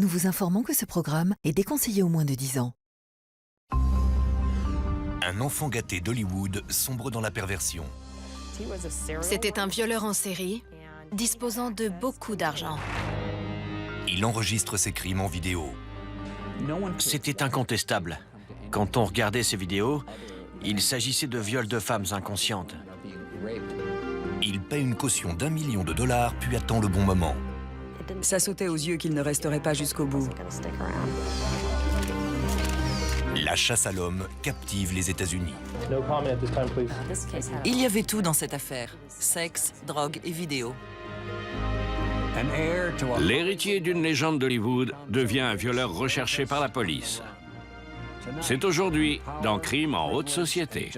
nous vous informons que ce programme est déconseillé aux moins de 10 ans. Un enfant gâté d'Hollywood sombre dans la perversion. C'était un violeur en série, disposant de beaucoup d'argent. Il enregistre ses crimes en vidéo. C'était incontestable. Quand on regardait ces vidéos, il s'agissait de viols de femmes inconscientes. Il paie une caution d'1 million de dollars, puis attend le bon moment. Ça sautait aux yeux qu'il ne resterait pas jusqu'au bout. La chasse à l'homme captive les États-Unis. Il y avait tout dans cette affaire. Sexe, drogue et vidéo. L'héritier d'une légende d'Hollywood devient un violeur recherché par la police. C'est aujourd'hui dans Crime en haute société.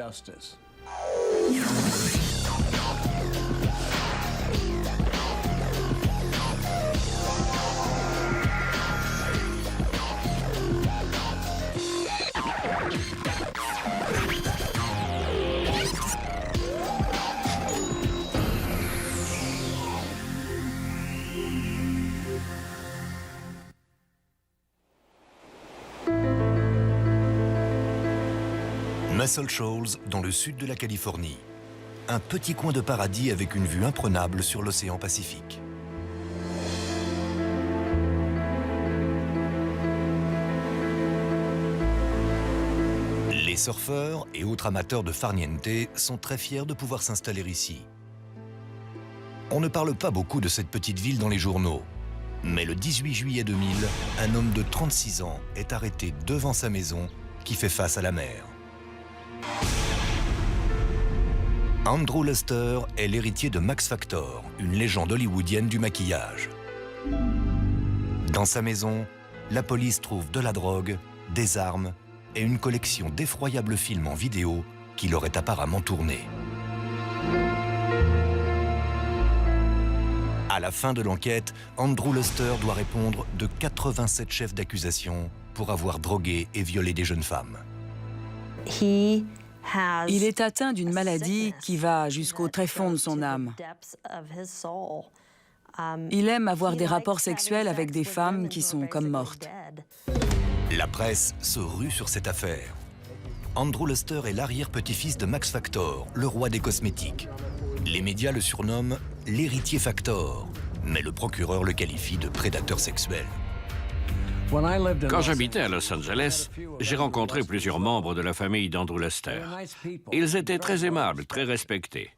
Muscle Shoals, dans le sud de la Californie. Un petit coin de paradis avec une vue imprenable sur l'océan Pacifique. Les surfeurs et autres amateurs de farniente sont très fiers de pouvoir s'installer ici. On ne parle pas beaucoup de cette petite ville dans les journaux. Mais le 18 juillet 2000, un homme de 36 ans est arrêté devant sa maison qui fait face à la mer. Andrew Luster est l'héritier de Max Factor, une légende hollywoodienne du maquillage. Dans sa maison, la police trouve de la drogue, des armes et une collection d'effroyables films en vidéo qu'il aurait apparemment tournés. À la fin de l'enquête, Andrew Luster doit répondre de 87 chefs d'accusation pour avoir drogué et violé des jeunes femmes. Il est atteint d'une maladie qui va jusqu'au tréfonds de son âme. Il aime avoir des rapports sexuels avec des femmes qui sont comme mortes. La presse se rue sur cette affaire. Andrew Luster est l'arrière-petit-fils de Max Factor, le roi des cosmétiques. Les médias le surnomment l'héritier Factor, mais le procureur le qualifie de prédateur sexuel. Quand j'habitais à Los Angeles, j'ai rencontré plusieurs membres de la famille d'Andrew Luster. Ils étaient très aimables, très respectés.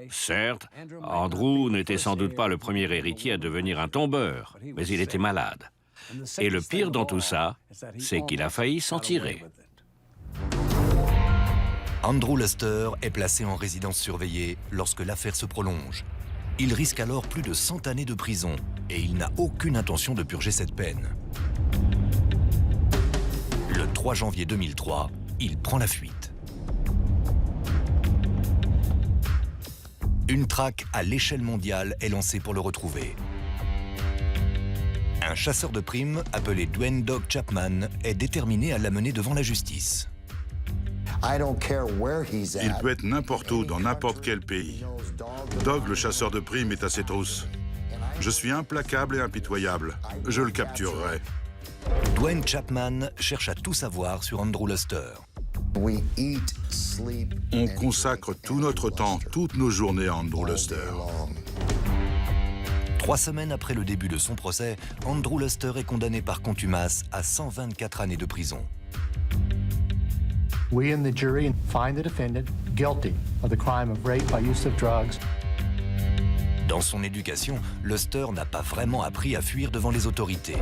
Certes, Andrew n'était sans doute pas le premier héritier à devenir un tombeur, mais il était malade. Et le pire dans tout ça, c'est qu'il a failli s'en tirer. Andrew Luster est placé en résidence surveillée lorsque l'affaire se prolonge. Il risque alors plus de 100 années de prison et il n'a aucune intention de purger cette peine. Le 3 janvier 2003, il prend la fuite. Une traque à l'échelle mondiale est lancée pour le retrouver. Un chasseur de primes appelé Dwayne Dog Chapman est déterminé à l'amener devant la justice. Il peut être n'importe où, dans n'importe quel pays. Dog, le chasseur de primes, est à ses trousses. Je suis implacable et impitoyable. Je le capturerai. Dwayne Chapman cherche à tout savoir sur Andrew Luster. On consacre tout notre temps, toutes nos journées à Andrew Luster. 3 semaines après le début de son procès, Andrew Luster est condamné par contumace à 124 années de prison. We in the jury find the defendant guilty of the crime of rape by use of drugs. Dans son éducation, Luster n'a pas vraiment appris à fuir devant les autorités.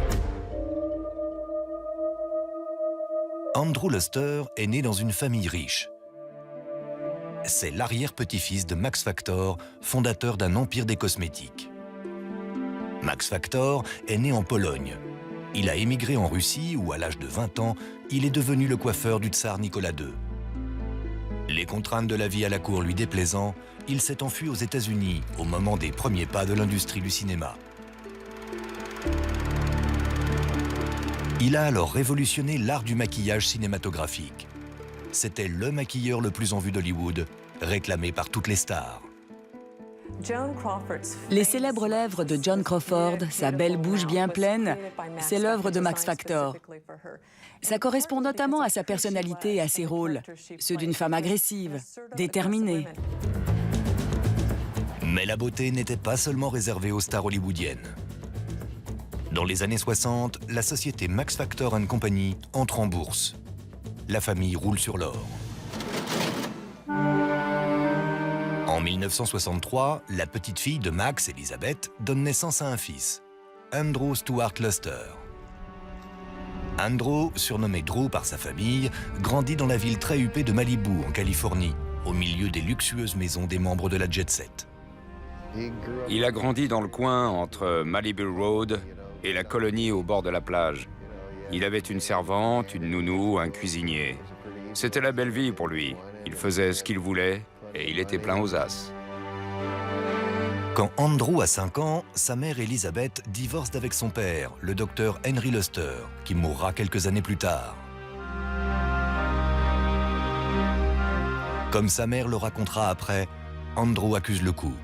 Andrew Luster est né dans une famille riche. C'est l'arrière-petit-fils de Max Factor, fondateur d'un empire des cosmétiques. Max Factor est né en Pologne. Il a émigré en Russie où, à l'âge de 20 ans, il est devenu le coiffeur du tsar Nicolas II. Les contraintes de la vie à la cour lui déplaisant, il s'est enfui aux États-Unis au moment des premiers pas de l'industrie du cinéma. Il a alors révolutionné l'art du maquillage cinématographique. C'était le maquilleur le plus en vue d'Hollywood, réclamé par toutes les stars. Les célèbres lèvres de Joan Crawford, sa belle bouche bien pleine, c'est l'œuvre de Max Factor. Ça correspond notamment à sa personnalité et à ses rôles, ceux d'une femme agressive, déterminée. Mais la beauté n'était pas seulement réservée aux stars hollywoodiennes. Dans les années 60, la société Max Factor & Company entre en bourse. La famille roule sur l'or. En 1963, la petite fille de Max, Elizabeth, donne naissance à un fils, Andrew Stuart Luster. Andrew, surnommé Drew par sa famille, grandit dans la ville très huppée de Malibu, en Californie, au milieu des luxueuses maisons des membres de la jet set. Il a grandi dans le coin entre Malibu Road et la colonie au bord de la plage. Il avait une servante, une nounou, un cuisinier. C'était la belle vie pour lui. Il faisait ce qu'il voulait et il était plein aux as. Quand Andrew a 5 ans, sa mère Elizabeth divorce d'avec son père, le docteur Henry Luster, qui mourra quelques années plus tard. Comme sa mère le racontera après, Andrew accuse le coup.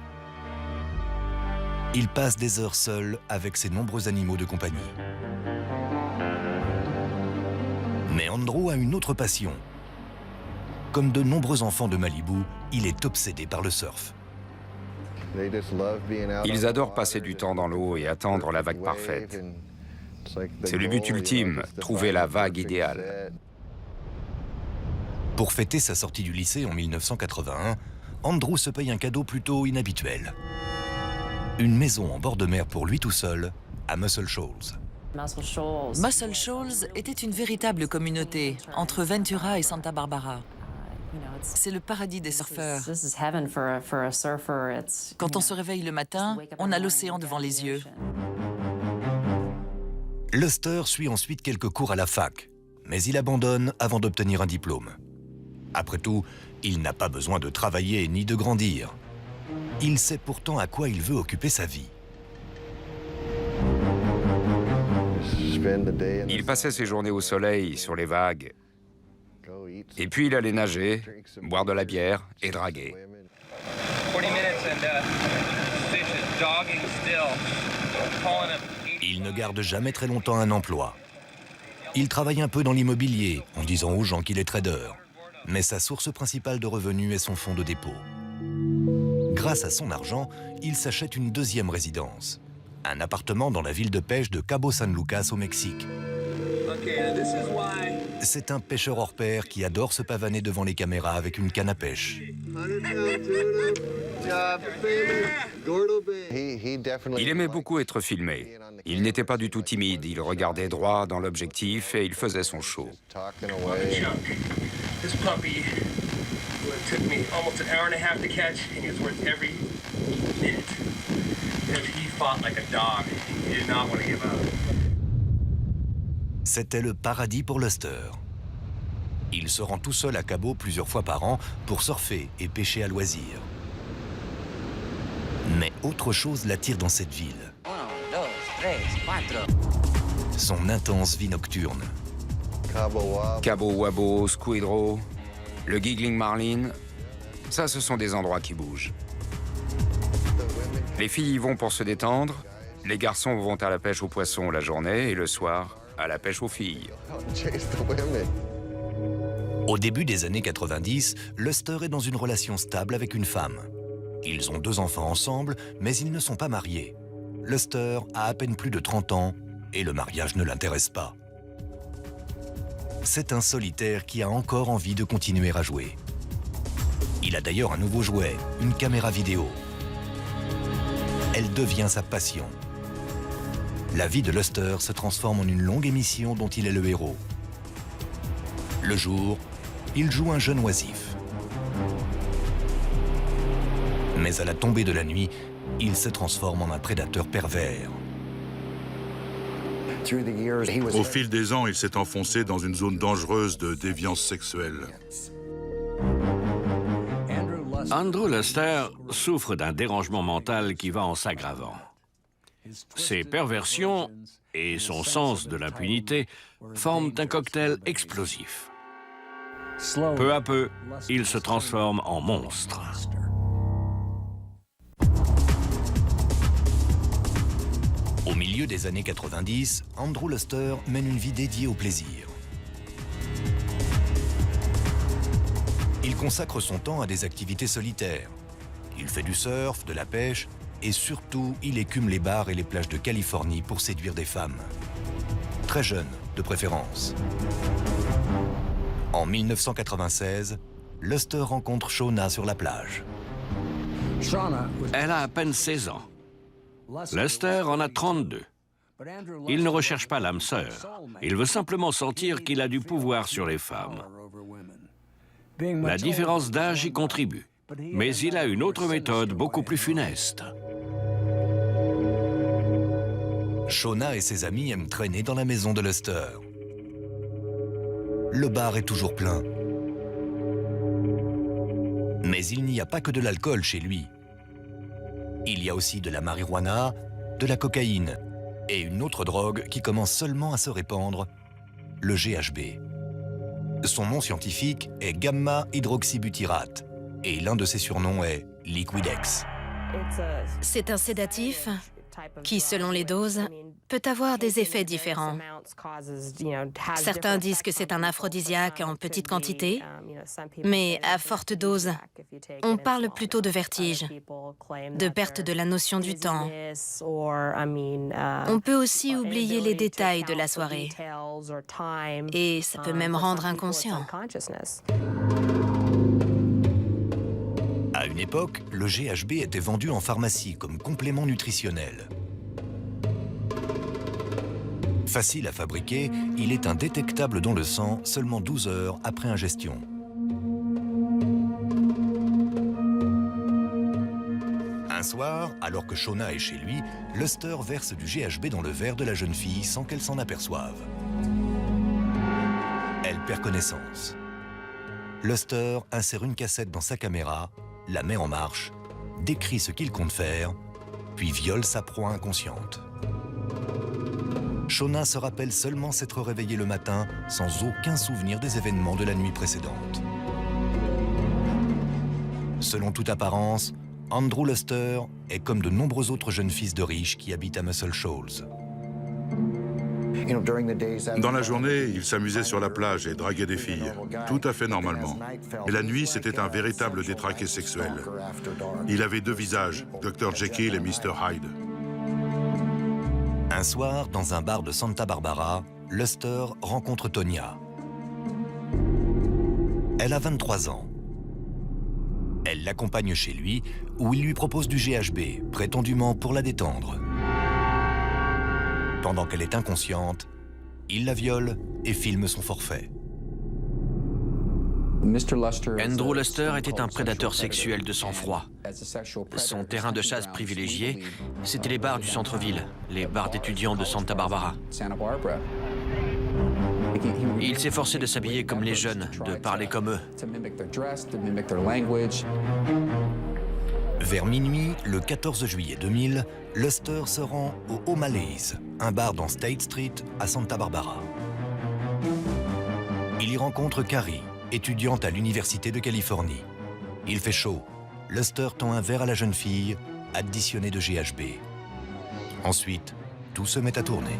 Il passe des heures seul avec ses nombreux animaux de compagnie. Mais Andrew a une autre passion. Comme de nombreux enfants de Malibu, il est obsédé par le surf. Ils adorent passer du temps dans l'eau et attendre la vague parfaite. C'est le but ultime, trouver la vague idéale. Pour fêter sa sortie du lycée en 1981, Andrew se paye un cadeau plutôt inhabituel. Une maison en bord de mer pour lui tout seul, à Muscle Shoals. Muscle Shoals était une véritable communauté entre Ventura et Santa Barbara. C'est le paradis des surfeurs. Quand on se réveille le matin, on a l'océan devant les yeux. Luster suit ensuite quelques cours à la fac, mais il abandonne avant d'obtenir un diplôme. Après tout, il n'a pas besoin de travailler ni de grandir. Il sait pourtant à quoi il veut occuper sa vie. Il passait ses journées au soleil, sur les vagues. Et puis il allait nager, boire de la bière et draguer. Il ne garde jamais très longtemps un emploi. Il travaille un peu dans l'immobilier, en disant aux gens qu'il est trader. Mais sa source principale de revenus est son fonds de dépôt. Grâce à son argent, il s'achète une deuxième résidence. Un appartement dans la ville de pêche de Cabo San Lucas au Mexique. C'est un pêcheur hors pair qui adore se pavaner devant les caméras avec une canne à pêche. Il aimait beaucoup être filmé. Il n'était pas du tout timide, il regardait droit dans l'objectif et il faisait son show. C'était le paradis pour Luster. Il se rend tout seul à Cabo plusieurs fois par an pour surfer et pêcher à loisir. Mais autre chose l'attire dans cette ville. Son intense vie nocturne. Cabo Wabo, Squid Row, le Giggling Marlin, ça ce sont des endroits qui bougent. Les filles y vont pour se détendre, les garçons vont à la pêche aux poissons la journée et le soir, à la pêche aux filles. Au début des années 90, Luster est dans une relation stable avec une femme. Ils ont 2 enfants ensemble, mais ils ne sont pas mariés. Luster a à peine plus de 30 ans et le mariage ne l'intéresse pas. C'est un solitaire qui a encore envie de continuer à jouer. Il a d'ailleurs un nouveau jouet, une caméra vidéo. Elle devient sa passion. La vie de Luster se transforme en une longue émission dont il est le héros. Le jour, il joue un jeune oisif. Mais à la tombée de la nuit, il se transforme en un prédateur pervers. Au fil des ans, il s'est enfoncé dans une zone dangereuse de déviance sexuelle. Andrew Luster souffre d'un dérangement mental qui va en s'aggravant. Ses perversions et son sens de l'impunité forment un cocktail explosif. Peu à peu, il se transforme en monstre. Au milieu des années 90, Andrew Luster mène une vie dédiée au plaisir. Il consacre son temps à des activités solitaires. Il fait du surf, de la pêche et surtout, il écume les bars et les plages de Californie pour séduire des femmes. Très jeunes, de préférence. En 1996, Luster rencontre Shauna sur la plage. Elle a à peine 16 ans. Luster en a 32. Il ne recherche pas l'âme sœur. Il veut simplement sentir qu'il a du pouvoir sur les femmes. La différence d'âge y contribue. Mais il a une autre méthode beaucoup plus funeste. Shauna et ses amis aiment traîner dans la maison de Luster. Le bar est toujours plein. Mais il n'y a pas que de l'alcool chez lui. Il y a aussi de la marijuana, de la cocaïne et une autre drogue qui commence seulement à se répandre, le GHB. Son nom scientifique est gamma-hydroxybutyrate et l'un de ses surnoms est Liquidex. C'est un sédatif qui, selon les doses, peut avoir des effets différents. Certains disent que c'est un aphrodisiaque en petite quantité, mais à forte dose, on parle plutôt de vertige, de perte de la notion du temps. On peut aussi oublier les détails de la soirée, et ça peut même rendre inconscient. À une époque, le GHB était vendu en pharmacie comme complément nutritionnel. Facile à fabriquer, il est indétectable dans le sang seulement 12 heures après ingestion. Un soir, alors que Shauna est chez lui, Luster verse du GHB dans le verre de la jeune fille sans qu'elle s'en aperçoive. Elle perd connaissance. Luster insère une cassette dans sa caméra, la met en marche, décrit ce qu'il compte faire, puis viole sa proie inconsciente. Shauna se rappelle seulement s'être réveillée le matin sans aucun souvenir des événements de la nuit précédente. Selon toute apparence, Andrew Luster est comme de nombreux autres jeunes fils de riches qui habitent à Muscle Shoals. Dans la journée, il s'amusait sur la plage et draguait des filles, tout à fait normalement. Mais la nuit, c'était un véritable détraqué sexuel. Il avait deux visages, Dr. Jekyll et Mr. Hyde. Un soir, dans un bar de Santa Barbara, Luster rencontre Tonya. Elle a 23 ans. Elle l'accompagne chez lui, où il lui propose du GHB, prétendument pour la détendre. Pendant qu'elle est inconsciente, il la viole et filme son forfait. Andrew Luster était un prédateur sexuel de sang-froid. Son terrain de chasse privilégié, c'était les bars du centre-ville, les bars d'étudiants de Santa Barbara. Il s'efforçait de s'habiller comme les jeunes, de parler comme eux. Vers minuit, le 14 juillet 2000, Luster se rend au O'Malley's, un bar dans State Street à Santa Barbara. Il y rencontre Carrie, étudiante à l'Université de Californie. Il fait chaud. Luster tend un verre à la jeune fille, additionné de GHB. Ensuite, tout se met à tourner.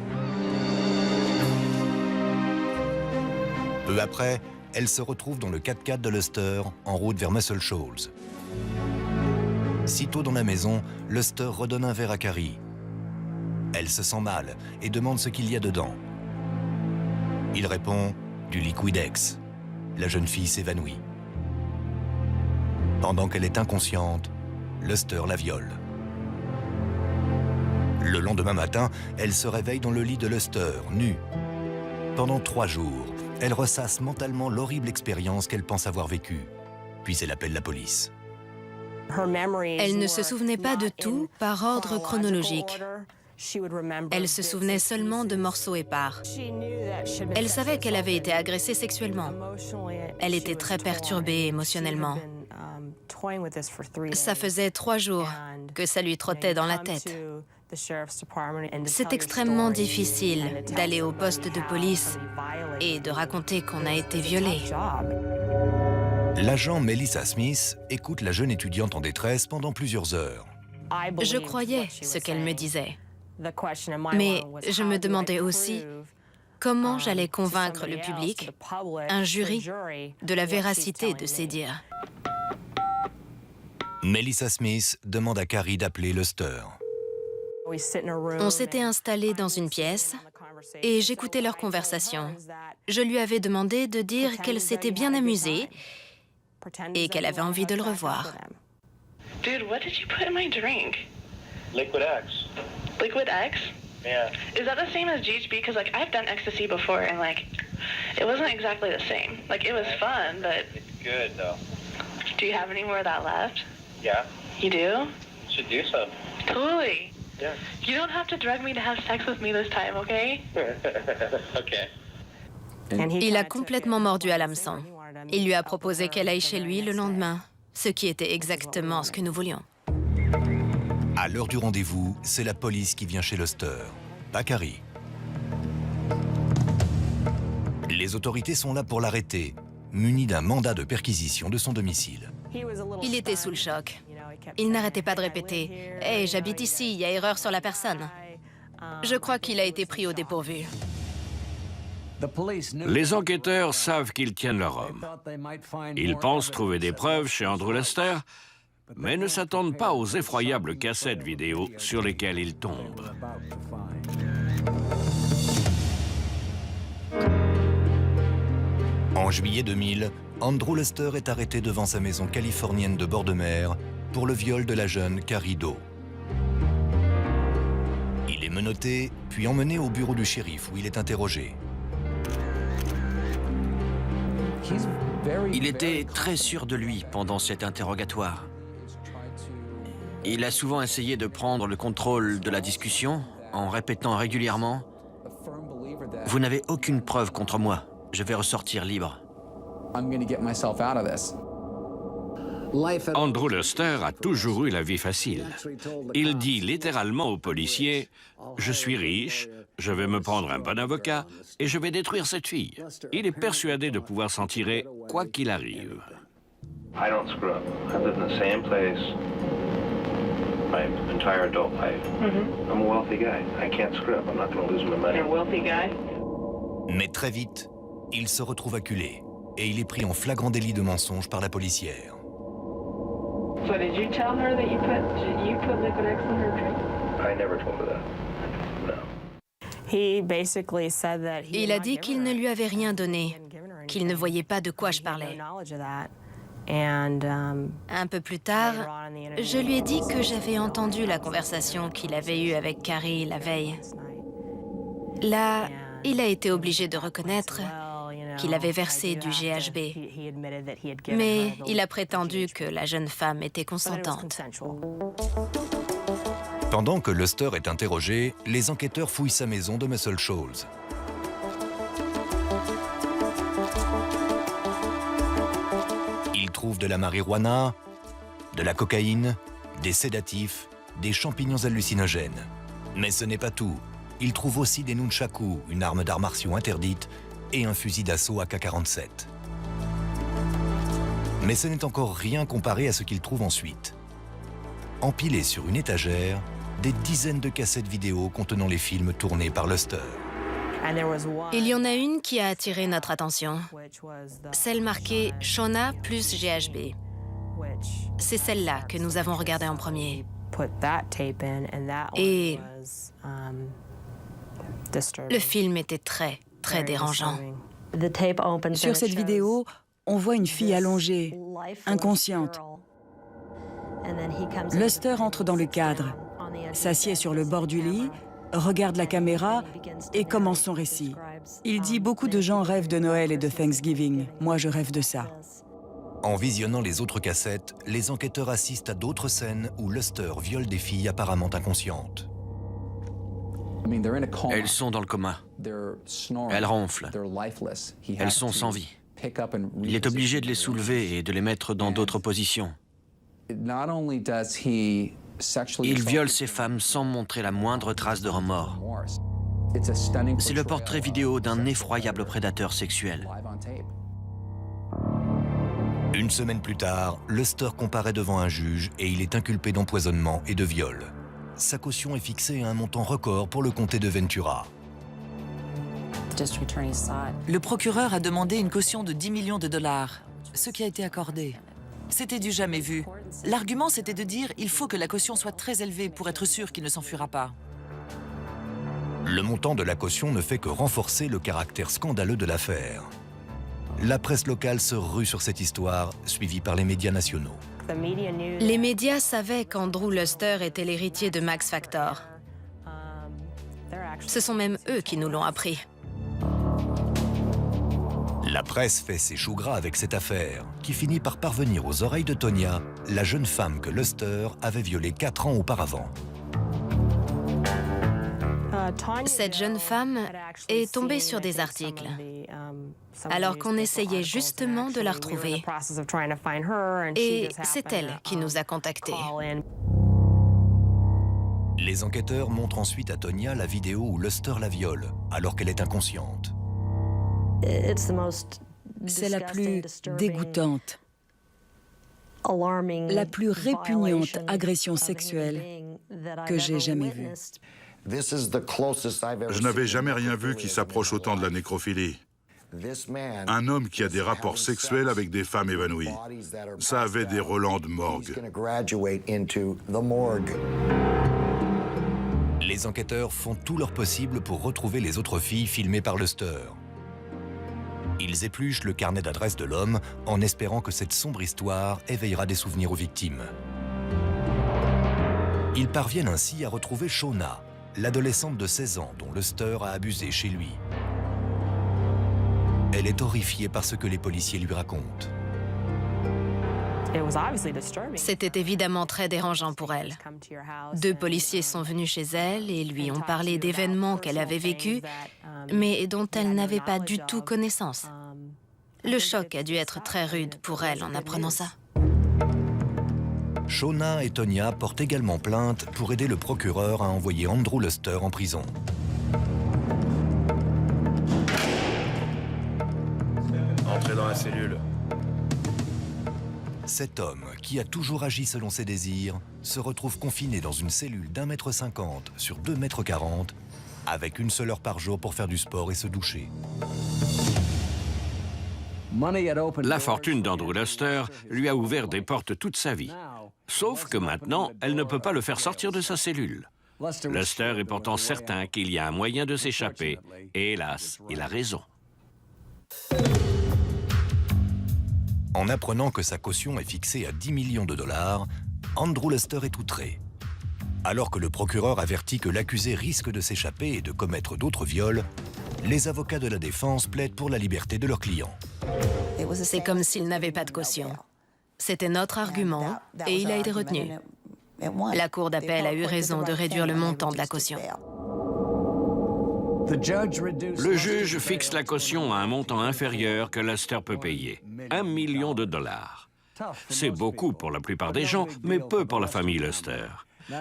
Peu après, elle se retrouve dans le 4x4 de Luster, en route vers Muscle Shoals. Sitôt dans la maison, Luster redonne un verre à Carrie. Elle se sent mal et demande ce qu'il y a dedans. Il répond « du Liquidex ». La jeune fille s'évanouit. Pendant qu'elle est inconsciente, Luster la viole. Le lendemain matin, elle se réveille dans le lit de Luster, nue. Pendant 3 jours, elle ressasse mentalement l'horrible expérience qu'elle pense avoir vécue. Puis elle appelle la police. Elle ne se souvenait pas de tout par ordre chronologique. Elle se souvenait seulement de morceaux épars. Elle savait qu'elle avait été agressée sexuellement. Elle était très perturbée émotionnellement. Ça faisait 3 jours que ça lui trottait dans la tête. C'est extrêmement difficile d'aller au poste de police et de raconter qu'on a été violé. L'agent Melissa Smith écoute la jeune étudiante en détresse pendant plusieurs heures. Je croyais ce qu'elle me disait. Mais je me demandais aussi comment j'allais convaincre le public, un jury, de la véracité de ces dires. Melissa Smith demande à Carrie d'appeler Luster. On s'était installés dans une pièce et j'écoutais leur conversation. Je lui avais demandé de dire qu'elle s'était bien amusée et qu'elle avait envie de le revoir. Dude, what did you put in my drink? Liquid X. Liquid X? Yeah. Is that the same as GHB? Because like I've done ecstasy before and like it wasn't exactly the same. Like it was fun, but It's good though. do you have any more of that left? Yeah. You do? Should do some. Totally. Yeah. You don't have to drug me to have sex with me this time, okay? Okay. Il a complètement mordu à l'hameçon. Il lui a proposé qu'elle aille chez lui le lendemain, ce qui était exactement ce que nous voulions. À l'heure du rendez-vous, c'est la police qui vient chez Luster, pas Carrie. Les autorités sont là pour l'arrêter, muni d'un mandat de perquisition de son domicile. Il était sous le choc. Il n'arrêtait pas de répéter « Hey, j'habite ici, il y a erreur sur la personne ». Je crois qu'il a été pris au dépourvu. Les enquêteurs savent qu'ils tiennent leur homme. Ils pensent trouver des preuves chez Andrew Lester, mais ne s'attendent pas aux effroyables cassettes vidéo sur lesquelles ils tombent. En juillet 2000, Andrew Lester est arrêté devant sa maison californienne de bord de mer pour le viol de la jeune Carrie Doe. Il est menotté, puis emmené au bureau du shérif où il est interrogé. Il était très sûr de lui pendant cet interrogatoire. Il a souvent essayé de prendre le contrôle de la discussion en répétant régulièrement « Vous n'avez aucune preuve contre moi, je vais ressortir libre ». Andrew Lester a toujours eu la vie facile. Il dit littéralement aux policiers « Je suis riche, je vais me prendre un bon avocat et je vais détruire cette fille ». Il est persuadé de pouvoir s'en tirer quoi qu'il arrive. I don't screw up. I've lived in the same place my entire adult life. I'm a wealthy guy. I can't screw up. I'm not going to lose my money. You're a wealthy guy? Mais très vite, il se retrouve acculé et il est pris en flagrant délit de mensonge par la policière. So did you tell her that you put liquid X in her drink? I never told her that. No. Il a dit qu'il ne lui avait rien donné, qu'il ne voyait pas de quoi je parlais. Un peu plus tard, je lui ai dit que j'avais entendu la conversation qu'il avait eue avec Carrie la veille. Là, il a été obligé de reconnaître qu'il avait versé du GHB. Mais il a prétendu que la jeune femme était consentante. Pendant que Luster est interrogé, les enquêteurs fouillent sa maison de Muscle Shoals. Ils trouvent de la marijuana, de la cocaïne, des sédatifs, des champignons hallucinogènes. Mais ce n'est pas tout. Ils trouvent aussi des nunchakus, une arme d'arts martiaux interdite, et un fusil d'assaut AK-47. Mais ce n'est encore rien comparé à ce qu'ils trouvent ensuite. Empilés sur une étagère, des dizaines de cassettes vidéo contenant les films tournés par Luster. Il y en a une qui a attiré notre attention, celle marquée « Shauna plus GHB ». C'est celle-là que nous avons regardée en premier. Et le film était très, très dérangeant. Sur cette vidéo, on voit une fille allongée, inconsciente. Luster entre dans le cadre, s'assied sur le bord du lit, regarde la caméra et commence son récit. Il dit « Beaucoup de gens rêvent de Noël et de Thanksgiving. Moi, je rêve de ça. » En visionnant les autres cassettes, les enquêteurs assistent à d'autres scènes où Luster viole des filles apparemment inconscientes. Elles sont dans le coma. Elles ronflent. Elles sont sans vie. Il est obligé de les soulever et de les mettre dans d'autres positions. Il viole ces femmes sans montrer la moindre trace de remords. C'est le portrait vidéo d'un effroyable prédateur sexuel. Une semaine plus tard, Luster comparaît devant un juge et il est inculpé d'empoisonnement et de viol. sa caution est fixée à un montant record pour le comté de Ventura. Le procureur a demandé une caution de 10 millions de dollars, ce qui a été accordé. C'était du jamais vu. L'argument, c'était de dire il faut que la caution soit très élevée pour être sûr qu'il ne s'enfuira pas. Le montant de la caution ne fait que renforcer le caractère scandaleux de l'affaire. La presse locale se rue sur cette histoire, suivie par les médias nationaux. Les médias savaient qu'Andrew Luster était l'héritier de Max Factor. Ce sont même eux qui nous l'ont appris. La presse fait ses choux gras avec cette affaire, qui finit par parvenir aux oreilles de Tonya, la jeune femme que Luster avait violée 4 ans auparavant. Cette jeune femme est tombée sur des articles, alors qu'on essayait justement de la retrouver. Et c'est elle qui nous a contactés. Les enquêteurs montrent ensuite à Tonya la vidéo où Luster la viole, alors qu'elle est inconsciente. C'est la plus dégoûtante, la plus répugnante agression sexuelle que j'ai jamais vue. Je n'avais jamais rien vu qui s'approche autant de la nécrophilie. Un homme qui a des rapports sexuels avec des femmes évanouies. Ça avait des relents de morgue. Les enquêteurs font tout leur possible pour retrouver les autres filles filmées par Luster. Ils épluchent le carnet d'adresse de l'homme en espérant que cette sombre histoire éveillera des souvenirs aux victimes. Ils parviennent ainsi à retrouver Shauna, l'adolescente de 16 ans dont Luster a abusé chez lui. Elle est horrifiée par ce que les policiers lui racontent. C'était évidemment très dérangeant pour elle. 2 policiers sont venus chez elle et lui ont parlé d'événements qu'elle avait vécus, mais dont elle n'avait pas du tout connaissance. Le choc a dû être très rude pour elle en apprenant ça. Shauna et Tonya portent également plainte pour aider le procureur à envoyer Andrew Luster en prison. Entrez dans la cellule. Cet homme, qui a toujours agi selon ses désirs, se retrouve confiné dans une cellule d'1,50 m sur 2,40 m, avec une seule heure par jour pour faire du sport et se doucher. La fortune d'Andrew Luster lui a ouvert des portes toute sa vie. Sauf que maintenant, elle ne peut pas le faire sortir de sa cellule. Luster est pourtant certain qu'il y a un moyen de s'échapper, et hélas, il a raison. En apprenant que sa caution est fixée à 10 millions de dollars, Andrew Luster est outré. Alors que le procureur avertit que l'accusé risque de s'échapper et de commettre d'autres viols, les avocats de la défense plaident pour la liberté de leur client. C'est comme s'il n'avait pas de caution. C'était notre argument et il a été retenu. La Cour d'appel a eu raison de réduire le montant de la caution. Le juge fixe la caution à un montant inférieur que Luster peut payer, 1 million de dollars. C'est beaucoup pour la plupart des gens, mais peu pour la famille Luster.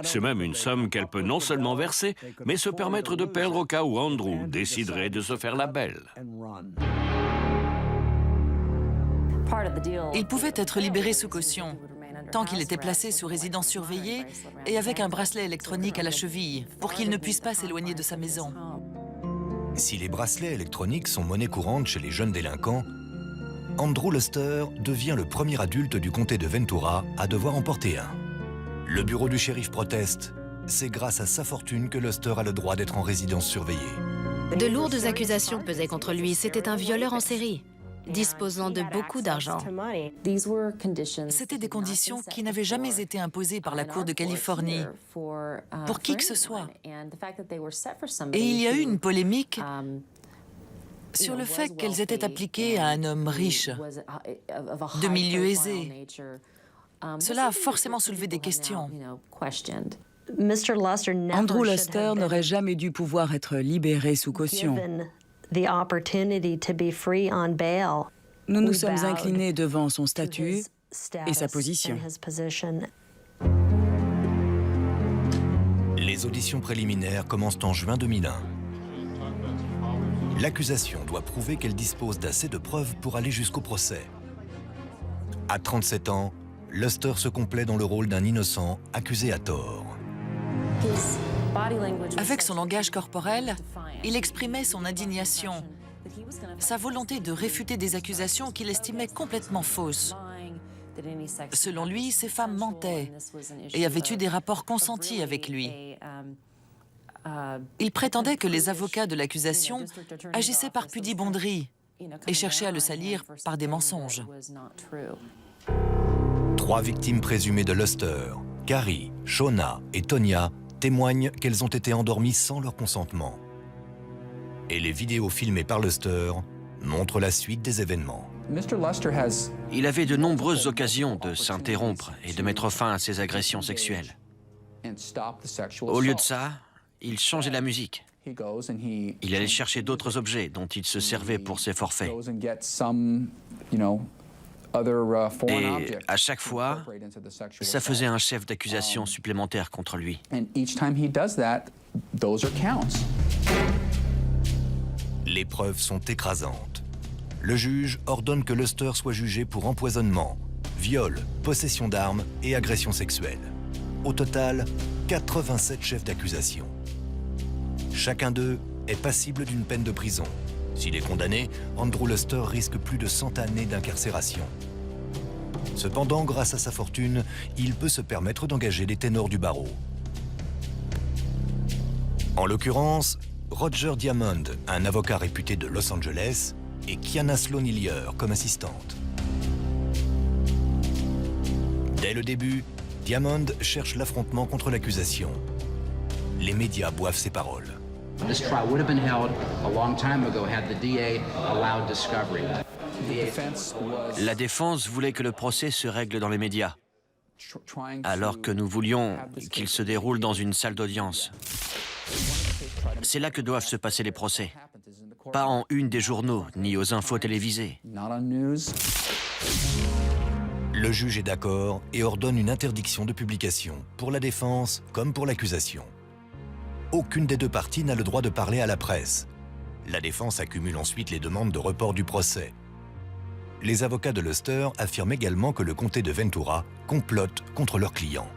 C'est même une somme qu'elle peut non seulement verser, mais se permettre de perdre au cas où Andrew déciderait de se faire la belle. Il pouvait être libéré sous caution, tant qu'il était placé sous résidence surveillée et avec un bracelet électronique à la cheville, pour qu'il ne puisse pas s'éloigner de sa maison. Si les bracelets électroniques sont monnaie courante chez les jeunes délinquants, Andrew Luster devient le premier adulte du comté de Ventura à devoir en porter un. Le bureau du shérif proteste. C'est grâce à sa fortune que Luster a le droit d'être en résidence surveillée. De lourdes accusations pesaient contre lui. C'était un violeur en série, disposant de beaucoup d'argent. C'était des conditions qui n'avaient jamais été imposées par la Cour de Californie pour qui que ce soit. Et il y a eu une polémique sur le fait qu'elles étaient appliquées à un homme riche, de milieu aisé. Cela a forcément soulevé des questions. Andrew Luster n'aurait jamais dû pouvoir être libéré sous caution. Nous nous sommes inclinés devant son statut et sa position. Les auditions préliminaires commencent en juin 2001. L'accusation doit prouver qu'elle dispose d'assez de preuves pour aller jusqu'au procès. À 37 ans, Luster se complaît dans le rôle d'un innocent accusé à tort. Avec son langage corporel, il exprimait son indignation, sa volonté de réfuter des accusations qu'il estimait complètement fausses. Selon lui, ces femmes mentaient et avaient eu des rapports consentis avec lui. Il prétendait que les avocats de l'accusation agissaient par pudibonderie et cherchaient à le salir par des mensonges. 3 victimes présumées de Luster, Carrie, Shona et Tonya, témoignent qu'elles ont été endormies sans leur consentement. Et les vidéos filmées par Luster montrent la suite des événements. Il avait de nombreuses occasions de s'interrompre et de mettre fin à ses agressions sexuelles. Au lieu de ça, il changeait la musique. Il allait chercher d'autres objets dont il se servait pour ses forfaits. Et à chaque fois, ça faisait un chef d'accusation supplémentaire contre lui. Les preuves sont écrasantes. Le juge ordonne que Luster soit jugé pour empoisonnement, viol, possession d'armes et agression sexuelle. Au total, 87 chefs d'accusation. Chacun d'eux est passible d'une peine de prison. S'il est condamné, Andrew Luster risque plus de 100 années d'incarcération. Cependant, grâce à sa fortune, il peut se permettre d'engager les ténors du barreau. En l'occurrence, Roger Diamond, un avocat réputé de Los Angeles, et Kiana Sloan-Hillier comme assistante. Dès le début, Diamond cherche l'affrontement contre l'accusation. Les médias boivent ses paroles. This trial would have been held a long time ago had the DA allowed discovery. La défense voulait que le procès se règle dans les médias, alors que nous voulions qu'il se déroule dans une salle d'audience. C'est là que doivent se passer les procès, pas en une des journaux, ni aux infos télévisées. Le juge est d'accord et ordonne une interdiction de publication, pour la défense comme pour l'accusation. Aucune des deux parties n'a le droit de parler à la presse. La défense accumule ensuite les demandes de report du procès. Les avocats de Luster affirment également que le comté de Ventura complote contre leurs clients.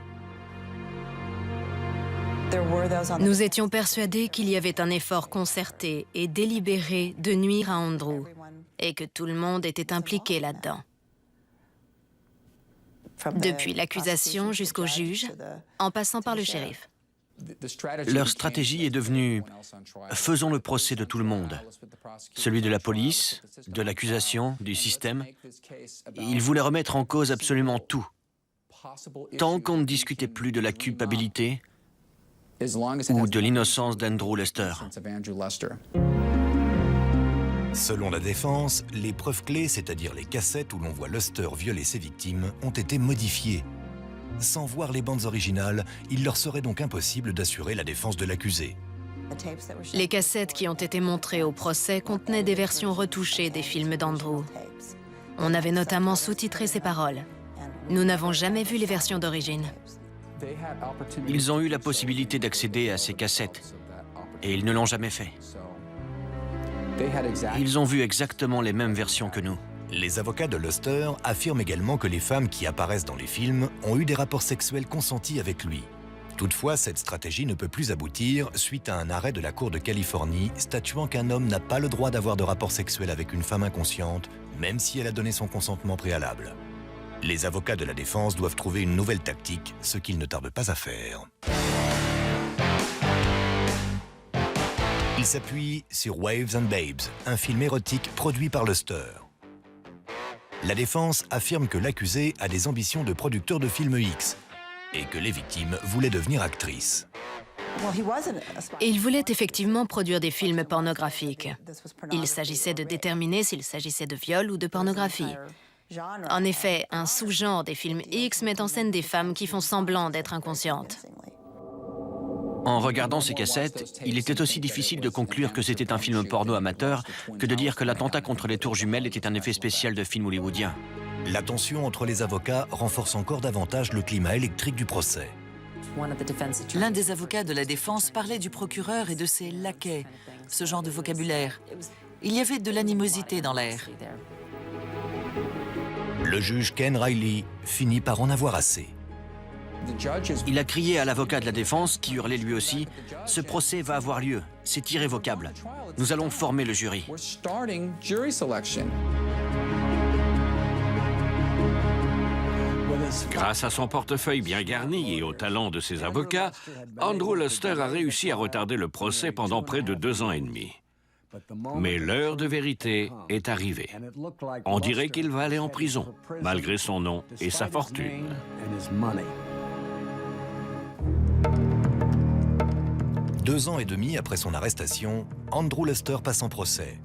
Nous étions persuadés qu'il y avait un effort concerté et délibéré de nuire à Andrew et que tout le monde était impliqué là-dedans. Depuis l'accusation jusqu'au juge, en passant par le shérif. Leur stratégie est devenue « faisons le procès de tout le monde ». Celui de la police, de l'accusation, du système. Ils voulaient remettre en cause absolument tout. Tant qu'on ne discutait plus de la culpabilité ou de l'innocence d'Andrew Luster. Selon la défense, les preuves clés, c'est-à-dire les cassettes où l'on voit Luster violer ses victimes, ont été modifiées. Sans voir les bandes originales, il leur serait donc impossible d'assurer la défense de l'accusé. Les cassettes qui ont été montrées au procès contenaient des versions retouchées des films d'Andrew. On avait notamment sous-titré ses paroles. Nous n'avons jamais vu les versions d'origine. Ils ont eu la possibilité d'accéder à ces cassettes, et ils ne l'ont jamais fait. Ils ont vu exactement les mêmes versions que nous. Les avocats de Luster affirment également que les femmes qui apparaissent dans les films ont eu des rapports sexuels consentis avec lui. Toutefois, cette stratégie ne peut plus aboutir suite à un arrêt de la Cour de Californie statuant qu'un homme n'a pas le droit d'avoir de rapports sexuels avec une femme inconsciente, même si elle a donné son consentement préalable. Les avocats de la défense doivent trouver une nouvelle tactique, ce qu'ils ne tardent pas à faire. Ils s'appuient sur Waves and Babes, un film érotique produit par Luster. La défense affirme que l'accusé a des ambitions de producteur de films X et que les victimes voulaient devenir actrices. Il voulait effectivement produire des films pornographiques. Il s'agissait de déterminer s'il s'agissait de viol ou de pornographie. En effet, un sous-genre des films X met en scène des femmes qui font semblant d'être inconscientes. En regardant ces cassettes, il était aussi difficile de conclure que c'était un film porno amateur que de dire que l'attentat contre les tours jumelles était un effet spécial de film hollywoodien. La tension entre les avocats renforce encore davantage le climat électrique du procès. L'un des avocats de la défense parlait du procureur et de ses laquais, ce genre de vocabulaire. Il y avait de l'animosité dans l'air. Le juge Ken Riley finit par en avoir assez. Il a crié à l'avocat de la défense, qui hurlait lui aussi, « Ce procès va avoir lieu, c'est irrévocable. Nous allons former le jury. » Grâce à son portefeuille bien garni et au talent de ses avocats, Andrew Luster a réussi à retarder le procès pendant près de 2 ans et demi. Mais l'heure de vérité est arrivée. On dirait qu'il va aller en prison, malgré son nom et sa fortune. Deux ans et demi après son arrestation, Andrew Luster passe en procès.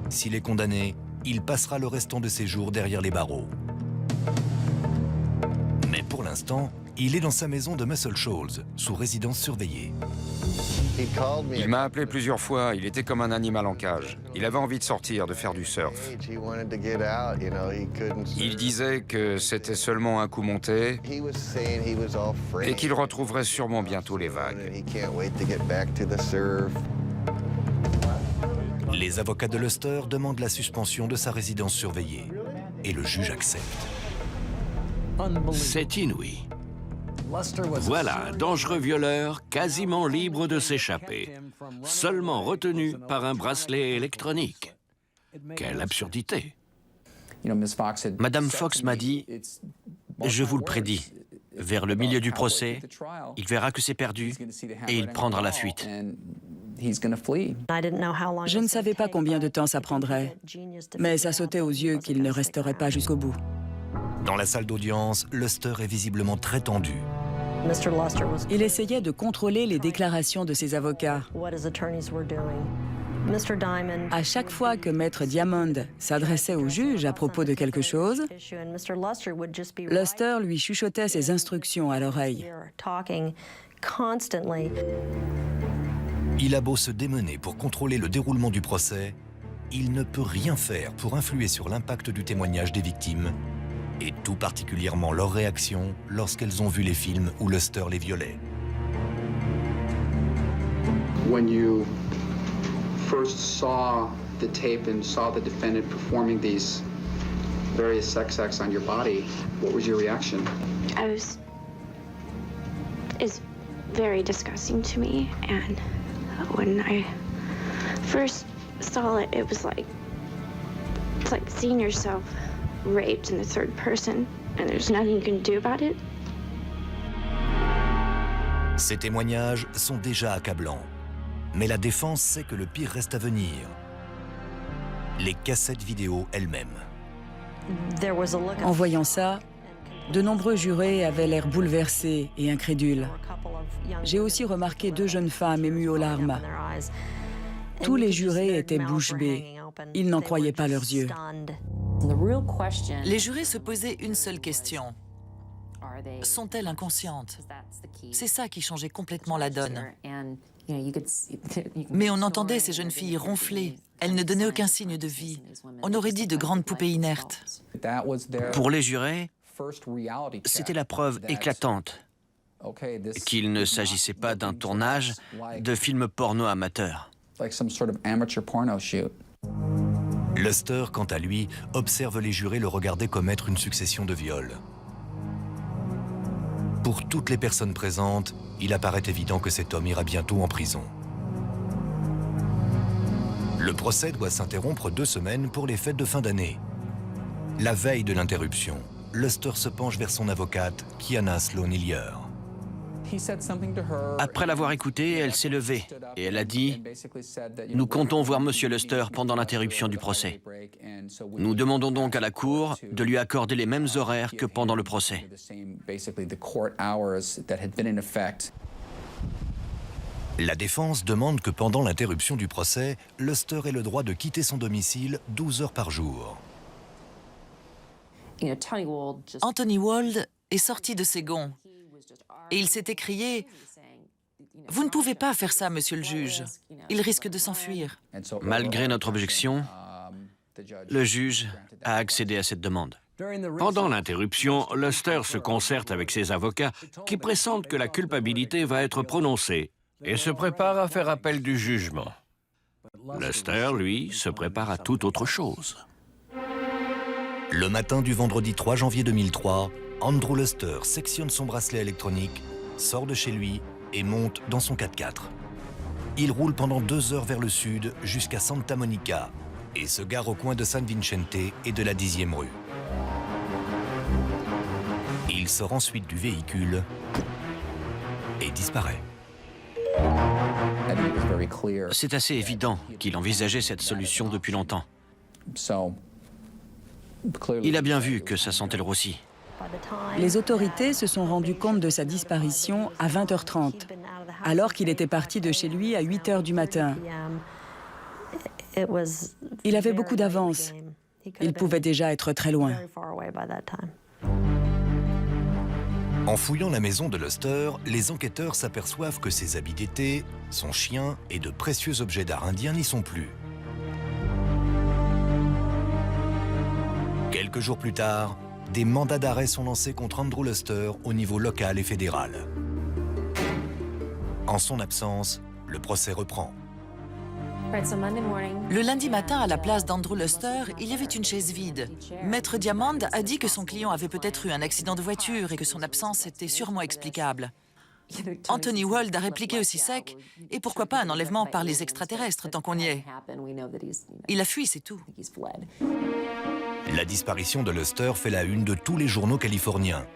S'il est condamné, il passera le restant de ses jours derrière les barreaux. Mais pour l'instant, il est dans sa maison de Muscle Shoals, sous résidence surveillée. Il m'a appelé plusieurs fois, il était comme un animal en cage. Il avait envie de sortir, de faire du surf. Il disait que c'était seulement un coup monté et qu'il retrouverait sûrement bientôt les vagues. Les avocats de Luster demandent la suspension de sa résidence surveillée et le juge accepte. C'est inouï. Voilà un dangereux violeur quasiment libre de s'échapper, seulement retenu par un bracelet électronique. Quelle absurdité! Madame Fox m'a dit, « Je vous le prédis, vers le milieu du procès, il verra que c'est perdu et il prendra la fuite. » Je ne savais pas combien de temps ça prendrait, mais ça sautait aux yeux qu'il ne resterait pas jusqu'au bout. Dans la salle d'audience, Luster est visiblement très tendu. Il essayait de contrôler les déclarations de ses avocats. À chaque fois que Maître Diamond s'adressait au juge à propos de quelque chose, Luster lui chuchotait ses instructions à l'oreille. Il a beau se démener pour contrôler le déroulement du procès, il ne peut rien faire pour influer sur l'impact du témoignage des victimes, et tout particulièrement leur réaction lorsqu'elles ont vu les films où Luster les violait. When you first saw the tape and saw the defendant performing these various sex acts on your body, what was your reaction? It's very disgusting to me, and when I first saw it, it was like, it's like seeing yourself raped in the third person, and there's nothing you can do about it. Ces témoignages sont déjà accablants, mais la défense sait que le pire reste à venir. Les cassettes vidéo elles-mêmes. En voyant ça, de nombreux jurés avaient l'air bouleversés et incrédules. J'ai aussi remarqué 2 jeunes femmes émues aux larmes. Tous les jurés étaient bouche bée. Ils n'en croyaient pas leurs yeux. Les jurés se posaient une seule question. Sont-elles inconscientes? C'est ça qui changeait complètement la donne. Mais on entendait ces jeunes filles ronfler. Elles ne donnaient aucun signe de vie. On aurait dit de grandes poupées inertes. Pour les jurés, c'était la preuve éclatante qu'il ne s'agissait pas d'un tournage de film porno amateur. Luster, quant à lui, observe les jurés le regarder commettre une succession de viols. Pour toutes les personnes présentes, il apparaît évident que cet homme ira bientôt en prison. Le procès doit s'interrompre 2 semaines pour les fêtes de fin d'année. La veille de l'interruption, Luster se penche vers son avocate, Kiana Sloan-Hillier. Après l'avoir écoutée, elle s'est levée et elle a dit « Nous comptons voir Monsieur Luster pendant l'interruption du procès. Nous demandons donc à la Cour de lui accorder les mêmes horaires que pendant le procès. » La défense demande que pendant l'interruption du procès, Luster ait le droit de quitter son domicile 12 heures par jour. Anthony Wald est sorti de ses gonds et il s'est écrié « Vous ne pouvez pas faire ça, monsieur le juge. Il risque de s'enfuir. » Malgré notre objection, le juge a accédé à cette demande. Pendant l'interruption, Luster se concerte avec ses avocats qui pressentent que la culpabilité va être prononcée et se prépare à faire appel du jugement. Luster, lui, se prépare à toute autre chose. Le matin du vendredi 3 janvier 2003, Andrew Luster sectionne son bracelet électronique, sort de chez lui et monte dans son 4x4. Il roule pendant 2 heures vers le sud jusqu'à Santa Monica et se gare au coin de San Vicente et de la 10e rue. Il sort ensuite du véhicule et disparaît. C'est assez évident qu'il envisageait cette solution depuis longtemps. Il a bien vu que ça sentait le roussi. Les autorités se sont rendues compte de sa disparition à 20h30, alors qu'il était parti de chez lui à 8h du matin. Il avait beaucoup d'avance. Il pouvait déjà être très loin. En fouillant la maison de Luster, les enquêteurs s'aperçoivent que ses habits d'été, son chien et de précieux objets d'art indien n'y sont plus. Quelques jours plus tard, des mandats d'arrêt sont lancés contre Andrew Luster au niveau local et fédéral. En son absence, le procès reprend. Le lundi matin, à la place d'Andrew Luster, il y avait une chaise vide. Maître Diamond a dit que son client avait peut-être eu un accident de voiture et que son absence était sûrement explicable. Anthony Wald a répliqué aussi sec, et pourquoi pas un enlèvement par les extraterrestres tant qu'on y est. Il a fui, c'est tout. La disparition de Luster fait la une de tous les journaux californiens.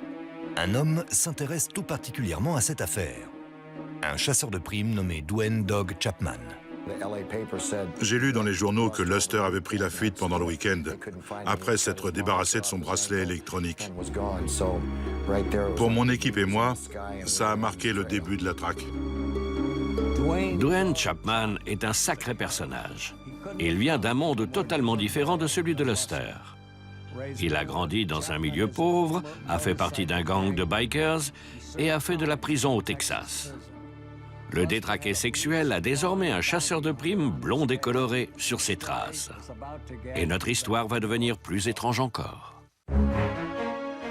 Un homme s'intéresse tout particulièrement à cette affaire. Un chasseur de primes nommé Dwayne Dog Chapman. J'ai lu dans les journaux que Luster avait pris la fuite pendant le week-end, après s'être débarrassé de son bracelet électronique. Pour mon équipe et moi, ça a marqué le début de la traque. Dwayne Chapman est un sacré personnage. Il vient d'un monde totalement différent de celui de Luster. Il a grandi dans un milieu pauvre, a fait partie d'un gang de bikers et a fait de la prison au Texas. Le détraqué sexuel a désormais un chasseur de primes blond et coloré sur ses traces. Et notre histoire va devenir plus étrange encore.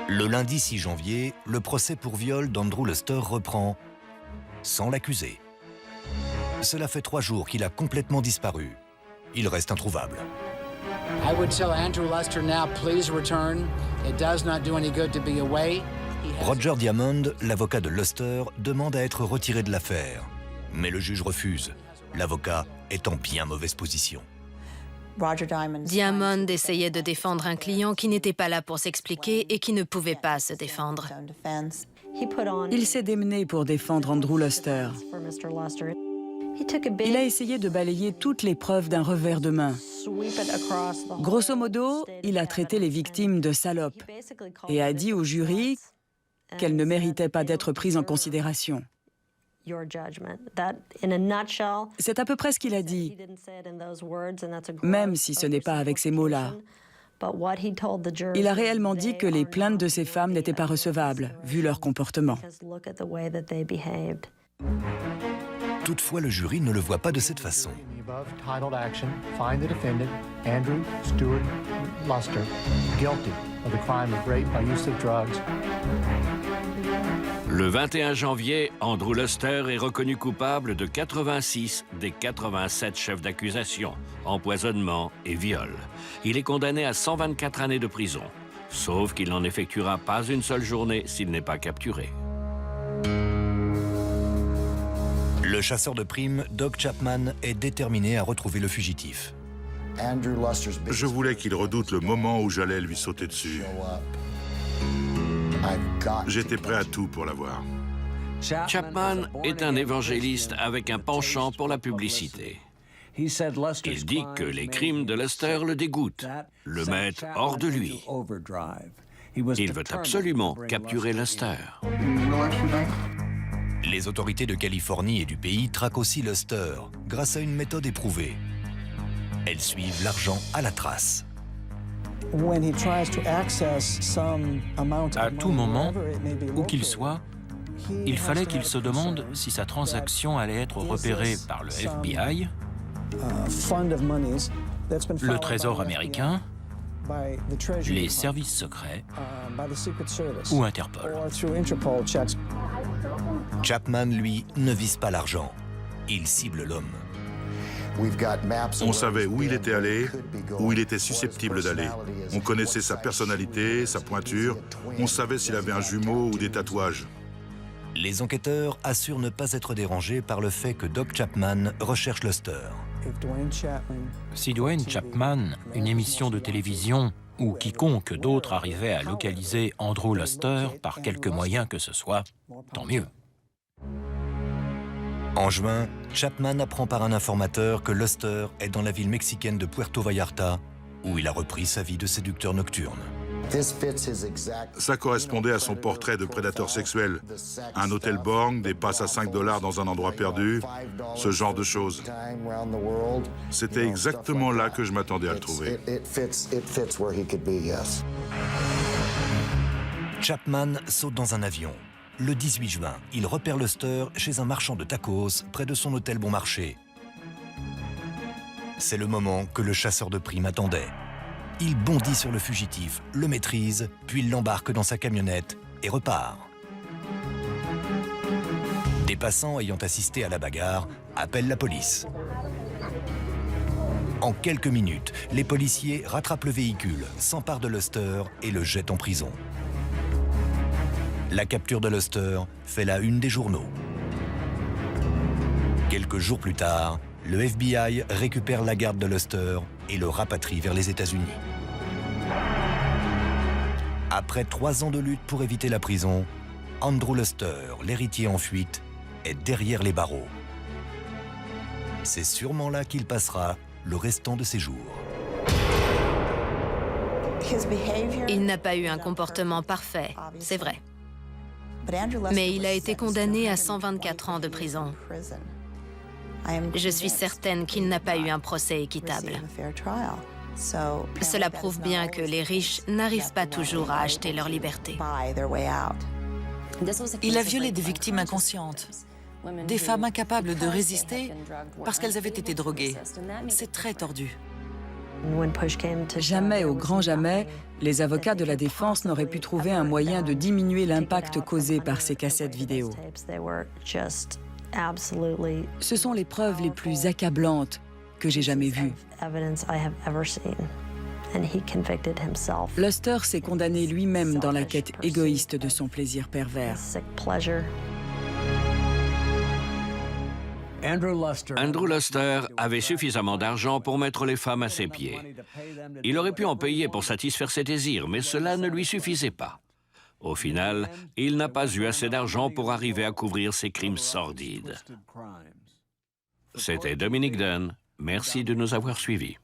Le lundi 6 janvier, le procès pour viol d'Andrew Luster reprend, sans l'accusé. Cela fait 3 jours qu'il a complètement disparu. Il reste introuvable. I would tell Andrew Luster now, please return. It does not do any good to be away. Roger Diamond, l'avocat de Luster, demande à être retiré de l'affaire. Mais le juge refuse. L'avocat est en bien mauvaise position. Diamond essayait de défendre un client qui n'était pas là pour s'expliquer et qui ne pouvait pas se défendre. Il s'est démené pour défendre Andrew Luster. Il a essayé de balayer toutes les preuves d'un revers de main. Grosso modo, il a traité les victimes de salopes et a dit au jury qu'elles ne méritaient pas d'être prises en considération. C'est à peu près ce qu'il a dit, même si ce n'est pas avec ces mots-là. Il a réellement dit que les plaintes de ces femmes n'étaient pas recevables, vu leur comportement. Toutefois, le jury ne le voit pas de cette façon. Andrew Stewart Luster guilty of the crime of rape by use of drugs. Le 21 janvier, Andrew Luster est reconnu coupable de 86 des 87 chefs d'accusation, empoisonnement et viol. Il est condamné à 124 années de prison, sauf qu'il n'en effectuera pas une seule journée s'il n'est pas capturé. Le chasseur de primes, Doug Chapman, est déterminé à retrouver le fugitif. Je voulais qu'il redoute le moment où j'allais lui sauter dessus. J'étais prêt à tout pour l'avoir. Chapman est un évangéliste avec un penchant pour la publicité. Il dit que les crimes de Luster le dégoûtent, le mettent hors de lui. Il veut absolument capturer Luster. Les autorités de Californie et du pays traquent aussi Luster grâce à une méthode éprouvée. Elles suivent l'argent à la trace. À tout moment, où qu'il soit, il fallait qu'il se demande si sa transaction allait être repérée par le FBI, le Trésor américain, les services secrets ou Interpol. Chapman, lui, ne vise pas l'argent. Il cible l'homme. On savait où il était allé, où il était susceptible d'aller. On connaissait sa personnalité, sa pointure. On savait s'il avait un jumeau ou des tatouages. Les enquêteurs assurent ne pas être dérangés par le fait que Doc Chapman recherche Luster. Si Dwayne Chapman, une émission de télévision ou quiconque d'autre arrivait à localiser Andrew Luster par quelque moyen que ce soit, tant mieux. En juin, Chapman apprend par un informateur que Luster est dans la ville mexicaine de Puerto Vallarta, où il a repris sa vie de séducteur nocturne. Ça correspondait à son portrait de prédateur sexuel. Un hôtel borgne, des passes à $5 dans un endroit perdu, ce genre de choses. C'était exactement là que je m'attendais à le trouver. Chapman saute dans un avion. Le 18 juin, il repère Luster chez un marchand de tacos près de son hôtel Bon Marché. C'est le moment que le chasseur de primes attendait. Il bondit sur le fugitif, le maîtrise, puis l'embarque dans sa camionnette et repart. Des passants ayant assisté à la bagarre appellent la police. En quelques minutes, les policiers rattrapent le véhicule, s'emparent de Luster et le jettent en prison. La capture de Luster fait la une des journaux. Quelques jours plus tard, le FBI récupère la garde de Luster et le rapatrie vers les États-Unis. Après 3 ans de lutte pour éviter la prison, Andrew Luster, l'héritier en fuite, est derrière les barreaux. C'est sûrement là qu'il passera le restant de ses jours. Il n'a pas eu un comportement parfait, c'est vrai. Mais il a été condamné à 124 ans de prison. Je suis certaine qu'il n'a pas eu un procès équitable. Cela prouve bien que les riches n'arrivent pas toujours à acheter leur liberté. Il a violé des victimes inconscientes, des femmes incapables de résister parce qu'elles avaient été droguées. C'est très tordu. Jamais, au grand jamais, les avocats de la défense n'auraient pu trouver un moyen de diminuer l'impact causé par ces cassettes vidéo. Ce sont les preuves les plus accablantes que j'ai jamais vues. Luster s'est condamné lui-même dans la quête égoïste de son plaisir pervers. Andrew Luster avait suffisamment d'argent pour mettre les femmes à ses pieds. Il aurait pu en payer pour satisfaire ses désirs, mais cela ne lui suffisait pas. Au final, il n'a pas eu assez d'argent pour arriver à couvrir ses crimes sordides. C'était Dominique Dunn. Merci de nous avoir suivis.